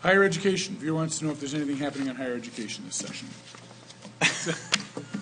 Higher education. Viewer wants to know if there's anything happening on higher education this session.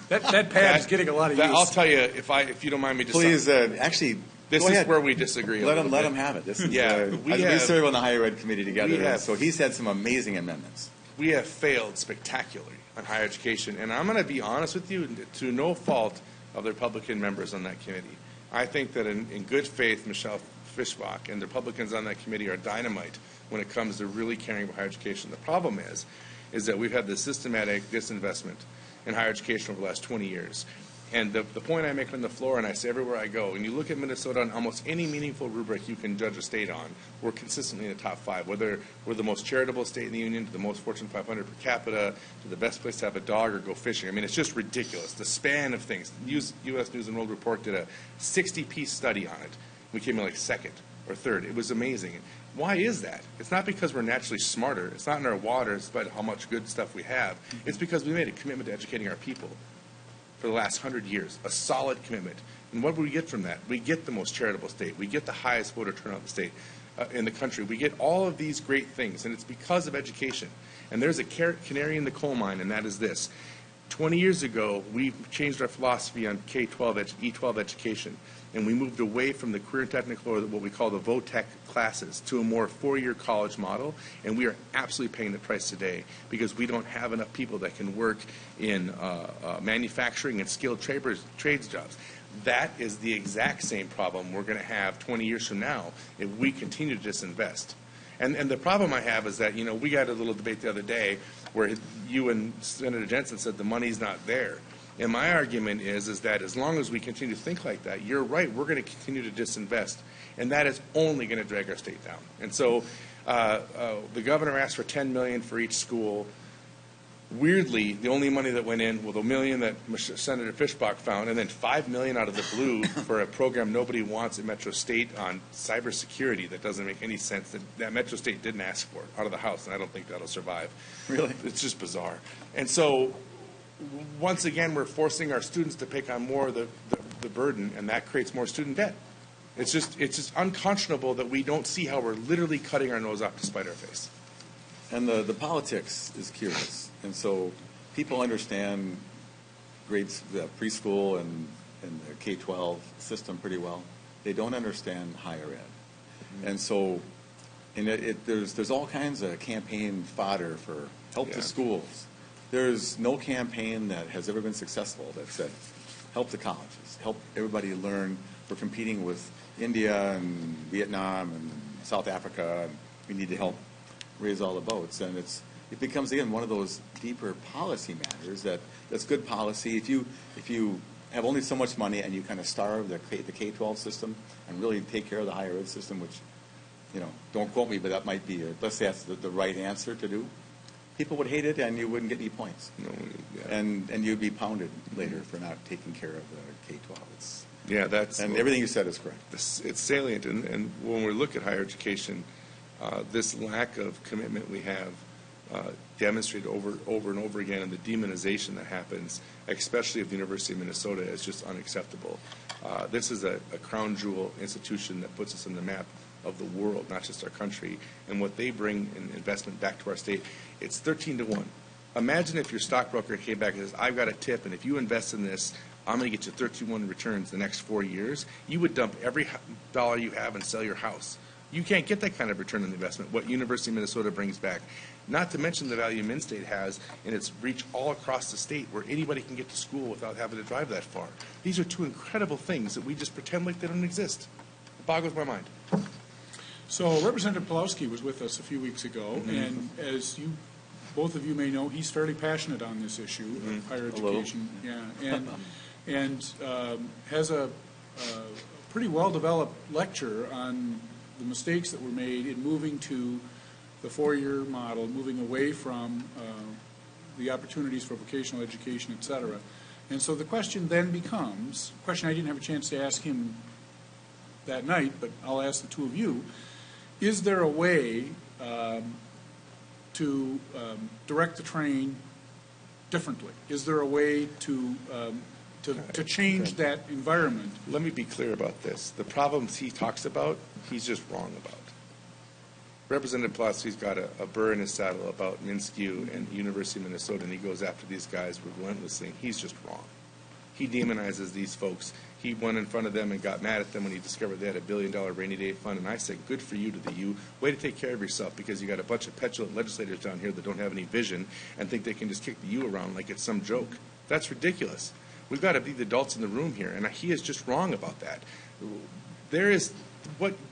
that pad is getting a lot of use. I'll tell you, if you don't mind me just please, actually, this is where we disagree. Let him have it. This is, we serve on the higher ed committee together, so he's had some amazing amendments. We have failed spectacularly on higher education, and I'm going to be honest with you, to no fault of the Republican members on that committee. I think that in good faith, Michelle Fischbach and the Republicans on that committee are dynamite when it comes to really caring about higher education. The problem is that we've had this systematic disinvestment in higher education over the last 20 years. And the point I make on the floor, and I say everywhere I go, when you look at Minnesota on almost any meaningful rubric you can judge a state on, we're consistently in the top 5, whether we're the most charitable state in the union, to the most Fortune 500 per capita, to the best place to have a dog or go fishing. I mean, it's just ridiculous, the span of things. U.S. News and World Report did a 60-piece study on it. We came in like second or third. It was amazing. Why is that? It's not because we're naturally smarter. It's not in our water, despite how much good stuff we have. It's because we made a commitment to educating our people for the last 100 years, a solid commitment. And what do we get from that? We get the most charitable state. We get the highest voter turnout in the state, in the country. We get all of these great things, and it's because of education. And there's a canary in the coal mine, and that is this. 20 years ago, we changed our philosophy on K-12, E-12 education, and we moved away from the career and technical, or what we call the VOTEC classes, to a more 4-year college model, and we are absolutely paying the price today because we don't have enough people that can work in manufacturing and skilled trades jobs. That is the exact same problem we're going to have 20 years from now if we continue to disinvest. And the problem I have is that, we got a little debate the other day where you and Senator Jensen said the money's not there. And my argument is that as long as we continue to think like that, you're right, we're going to continue to disinvest. And that is only going to drag our state down. And so the governor asked for $10 million for each school. Weirdly, the only money that went in was $1 million that Senator Fischbach found, and then $5 million out of the blue for a program nobody wants at Metro State on cybersecurity that doesn't make any sense. That Metro State didn't ask for it out of the House, and I don't think that'll survive. Really? It's just bizarre. And so once again, we're forcing our students to take on more of the burden, and that creates more student debt. It's just unconscionable that we don't see how we're literally cutting our nose off to spite our face. And the politics is curious. And so people understand grades, preschool and the K-12 system pretty well. They don't understand higher ed. Mm-hmm. And so there's all kinds of campaign fodder for help the schools. There's no campaign that has ever been successful that said, help the colleges, help everybody learn. We're competing with India and Vietnam and South Africa, and we need to help raise all the boats. And it becomes, again, one of those deeper policy matters that's good policy. If you have only so much money and you kind of starve the K-12 system and really take care of the higher ed system, which, don't quote me, but that might be, let's say that's the right answer to do, people would hate it and you wouldn't get any points. No, yeah. And you'd be pounded later for not taking care of the K-12. And everything you said is correct. It's salient. And when we look at higher education, this lack of commitment we have demonstrated over and over again, and the demonization that happens, especially of the University of Minnesota, is just unacceptable. This is a crown jewel institution that puts us on the map of the world, not just our country, and what they bring in investment back to our state, it's 13-1. Imagine if your stockbroker came back and says, I've got a tip, and if you invest in this, I'm going to get you 13-1 returns the next 4 years. You would dump every dollar you have and sell your house. You can't get that kind of return on the investment, what University of Minnesota brings back. Not to mention the value Min-State has in its reach all across the state where anybody can get to school without having to drive that far. These are two incredible things that we just pretend like they don't exist. It boggles my mind. So Representative Pawlowski was with us a few weeks ago, and as both of you may know, he's fairly passionate on this issue of higher education. And has a pretty well-developed lecture on the mistakes that were made in moving to the 4-year model, moving away from the opportunities for vocational education, et cetera. And so the question then becomes, a question I didn't have a chance to ask him that night, but I'll ask the two of you, is there a way to direct the train differently? Is there a way to change that environment? Let me be clear about this. The problems he talks about, he's just wrong about. Representative Pulaski's got a burr in his saddle about Minskew and the University of Minnesota, and he goes after these guys relentlessly, and he's just wrong. He demonizes these folks. He went in front of them and got mad at them when he discovered they had $1 billion rainy day fund, and I said, good for you to the U. Way to take care of yourself, because you got a bunch of petulant legislators down here that don't have any vision and think they can just kick the U around like it's some joke. That's ridiculous. We've got to be the adults in the room here, and he is just wrong about that.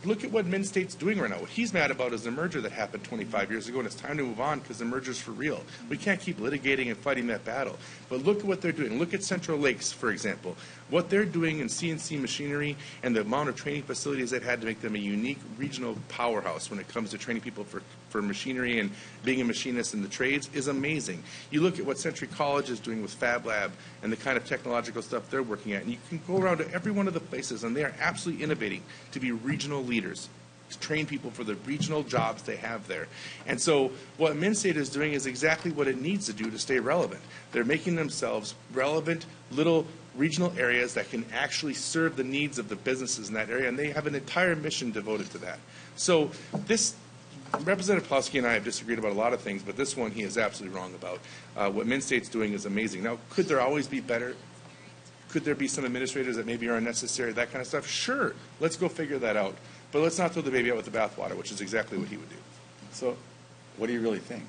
Look at what Min-State's doing right now. What he's mad about is the merger that happened 25 years ago, and it's time to move on because the merger's for real. We can't keep litigating and fighting that battle. But look at what they're doing. Look at Central Lakes, for example. What they're doing in CNC machinery and the amount of training facilities they've had to make them a unique regional powerhouse when it comes to training people for machinery and being a machinist in the trades is amazing. You look at what Century College is doing with Fab Lab and the kind of technological stuff they're working at, and you can go around to every one of the places, and they are absolutely innovating to be regional leaders, to train people for the regional jobs they have there. And so what Min-State is doing is exactly what it needs to do to stay relevant. They're making themselves relevant little regional areas that can actually serve the needs of the businesses in that area, and they have an entire mission devoted to that. So this Representative Pulaski and I have disagreed about a lot of things, but this one he is absolutely wrong about. What Min-State's doing is amazing. Now, could there always be better? Could there be some administrators that maybe are unnecessary, that kind of stuff? Sure. Let's go figure that out. But let's not throw the baby out with the bathwater, which is exactly what he would do. So what do you really think?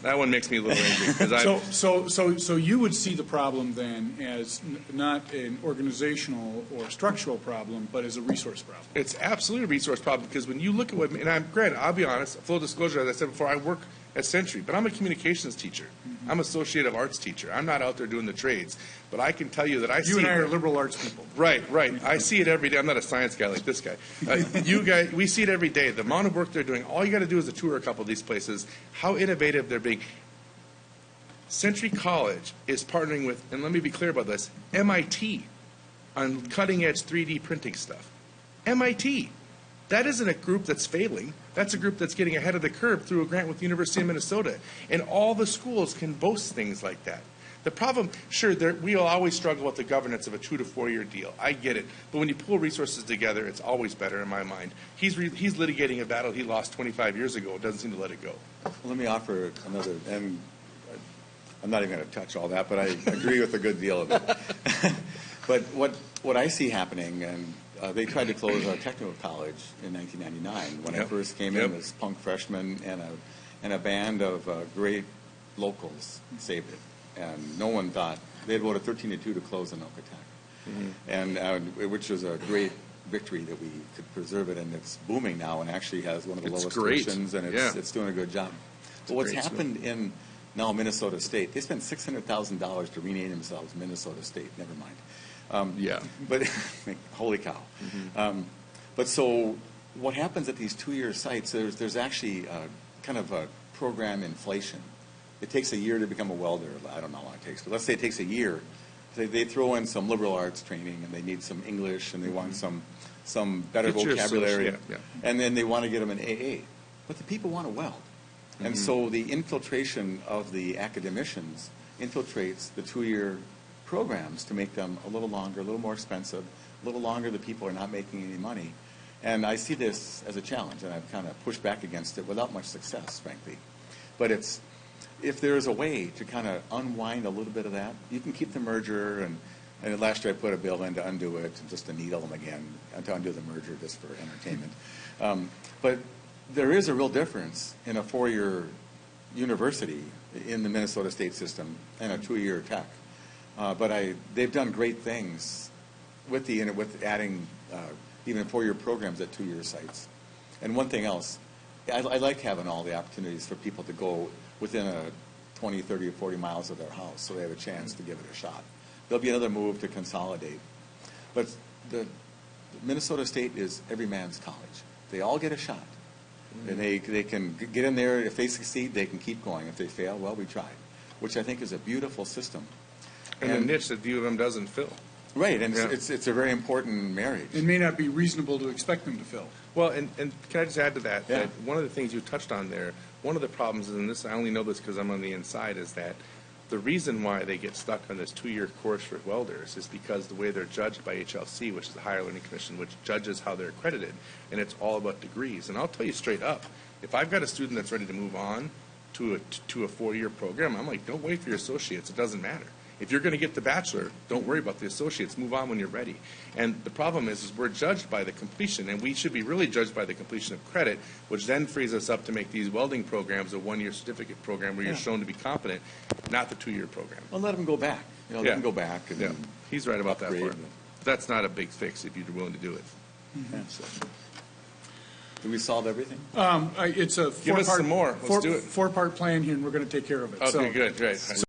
That one makes me a little angry. Because So you would see the problem then as not an organizational or structural problem, but as a resource problem. It's absolutely a resource problem, because when you look at what, and granted, I'll be honest, full disclosure, as I said before, I work at Century, but I'm a communications teacher. I'm an associative arts teacher. I'm not out there doing the trades. But I can tell you that I see... You and I are liberal arts people. Right. I see it every day. I'm not a science guy like this guy. You guys, we see it every day. The amount of work they're doing, all you got to do is to tour a couple of these places, how innovative they're being. Century College is partnering with, and let me be clear about this, MIT on cutting-edge 3D printing stuff. MIT. That isn't a group that's failing. That's a group that's getting ahead of the curve through a grant with the University of Minnesota. And all the schools can boast things like that. The problem, sure, we'll always struggle with the governance of a 2 to 4 year deal. I get it. But when you pull resources together, it's always better in my mind. He's litigating a battle he lost 25 years ago. Doesn't seem to let it go. Well, let me offer another, and I'm not even going to touch all that, but I agree with a good deal of it. But what I see happening, and they tried to close our technical college in 1999 when I first came in as punk freshman, and a band of great locals saved it. And no one thought, they had voted 13-2 to close in Okotok, and which was a great victory that we could preserve it, and it's booming now and actually has one of the lowest tuitions, and it's doing a good job. But what's happened in now Minnesota State, they spent $600,000 to rename themselves Minnesota State, never mind. But holy cow. But so what happens at these 2 year sites, there's actually kind of a program inflation. It takes a year to become a welder. I don't know how long it takes, but let's say it takes a year. They throw in some liberal arts training, and they need some English, and they want some better vocabulary, and then they want to get them an AA. But the people want to weld. And so the infiltration of the academicians infiltrates the 2 year programs to make them a little longer, a little more expensive, a little longer the people are not making any money. And I see this as a challenge, and I've kind of pushed back against it without much success, frankly. But if there is a way to kind of unwind a little bit of that, you can keep the merger, and last year I put a bill in to undo it, and just to needle them again, to undo the merger just for entertainment. But there is a real difference in a 4 year university in the Minnesota State system and a 2 year tech. But they've done great things with adding even 4 year programs at 2 year sites. And one thing else, I like having all the opportunities for people to go within a 20, 30, or 40 miles of their house, so they have a chance to give it a shot. There'll be another move to consolidate. But the Minnesota State is every man's college. They all get a shot. And they can get in there. If they succeed, they can keep going. If they fail, well, we tried, which I think is a beautiful system. And a niche that U of M doesn't fill. Right, and it's a very important marriage. It may not be reasonable to expect them to fill. Well, and can I just add to that, that one of the things you touched on there, one of the problems, and this I only know this because I'm on the inside, is that the reason why they get stuck on this 2-year course for welders is because the way they're judged by HLC, which is the Higher Learning Commission, which judges how they're accredited, and it's all about degrees. And I'll tell you straight up, if I've got a student that's ready to move on to a 4-year program, I'm like, don't wait for your associates. It doesn't matter. If you're going to get the bachelor, don't worry about the associates. Move on when you're ready. And the problem is we're judged by the completion, and we should be really judged by the completion of credit, which then frees us up to make these welding programs a 1-year certificate program where you're shown to be competent, not the 2-year program. Well, let them go back. You know, let Yeah. them go back. And Yeah, he's right about that upgrade. part. That's not a big fix if you're willing to do it. Yeah, so. Do we solve everything? It's a Give us four-part. some more. Let's do it. Four-part plan here, and we're going to take care of it. Okay, So- good, great.